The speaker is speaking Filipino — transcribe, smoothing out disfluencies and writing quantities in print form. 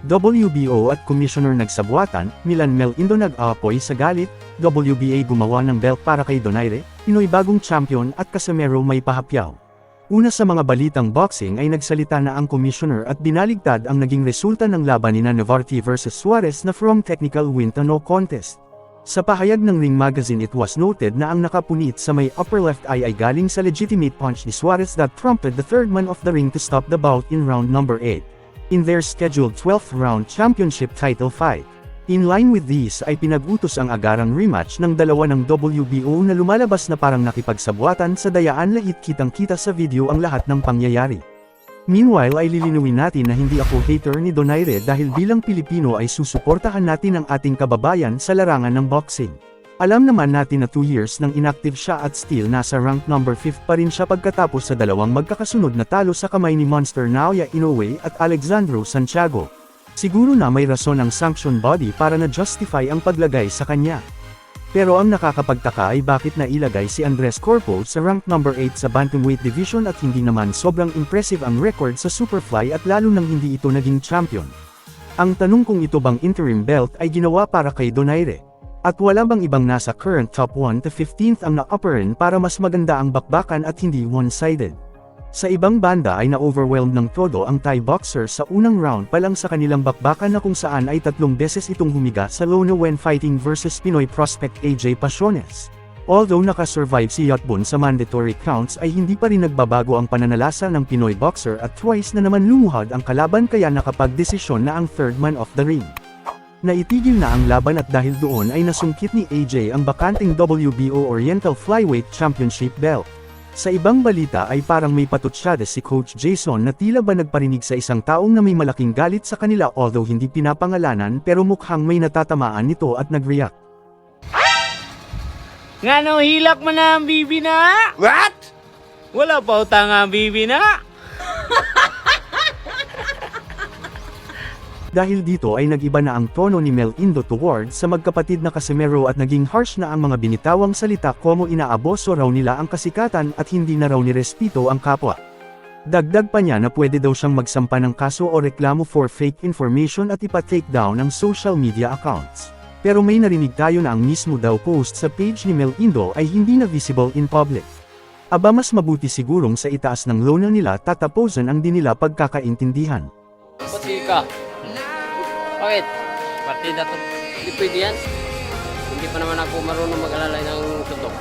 WBO at Commissioner nagsabuatan, Milan Mel Indo nag-aapoy sa galit, WBA gumawa ng belt para kay Donaire, Pinoy bagong champion at Casimero may pahapyaw. Una sa mga balitang boxing ay nagsalita na ang commissioner at binaligtad ang naging resulta ng laban ni Navarrete vs Suarez na from technical win to no contest. Sa pahayag ng Ring Magazine, it was noted na ang nakapunit sa may upper left eye ay galing sa legitimate punch ni Suarez that prompted the third man of the ring to stop the bout in round number 8. In their scheduled 12th round championship title fight. In line with this ay pinag-utos ang agarang rematch ng dalawa ng WBO na lumalabas na parang nakipagsabuatan sa dayaan lait kitang-kita sa video ang lahat ng pangyayari. Meanwhile ay lilinawin natin na hindi ako hater ni Donaire dahil bilang Pilipino ay susuportahan natin ang ating kababayan sa larangan ng boxing. Alam naman natin na 2 years nang inactive siya at still nasa rank number 5 pa rin siya pagkatapos sa dalawang magkakasunod na talo sa kamay ni Monster Naoya Inoue at Alexandro Santiago. Siguro na may rason ang sanction body para na-justify ang paglagay sa kanya. Pero ang nakakapagtaka ay bakit nailagay si Andres Corpo sa rank number 8 sa bantamweight division at hindi naman sobrang impressive ang record sa Superfly at lalo nang hindi ito naging champion. Ang tanong kung ito bang interim belt ay ginawa para kay Donaire. At wala bang ibang nasa current top 1 to 15th ang na-upperin para mas maganda ang bakbakan at hindi one-sided. Sa ibang banda ay na-overwhelmed ng todo ang Thai boxer sa unang round pa lang sa kanilang bakbakan na kung saan ay 3 beses itong humiga sa lona when fighting versus Pinoy prospect AJ Pasiones. Although nakasurvive si Yotbun sa mandatory counts ay hindi pa rin nagbabago ang pananalasa ng Pinoy boxer at twice na naman lumuhad ang kalaban kaya nakapagdesisyon na ang third man of the ring. Naitigil na ang laban at dahil doon ay nasungkit ni AJ ang bakanting WBO Oriental Flyweight Championship belt. Sa ibang balita ay parang may patutsada si Coach Jason na tila ba nagparinig sa isang taong na may malaking galit sa kanila although hindi pinapangalanan pero mukhang may natatamaan nito at nag-react. Nga no, hilak mo na ang bibi na! What? Wala pa utang ang bibi na! Dahil dito ay nag-iba na ang tono ni Mel Indo towards sa magkapatid na Casimero at naging harsh na ang mga binitawang salita como inaaboso raw nila ang kasikatan at hindi na raw nirespeto ang kapwa. Dagdag pa niya na pwede daw siyang magsampa ng kaso o reklamo for fake information at ipa-take down ang social media accounts. Pero may narinig tayo na ang mismo daw post sa page ni Mel Indo ay hindi na visible in public. Aba mas mabuti sigurong sa itaas ng lona nila tatapusan ang di nila pagkakaintindihan. Pati ka. Bakit? Partida to. Hindi pwede yan. Hindi pa naman ako marunong mag-alalay ng tutok.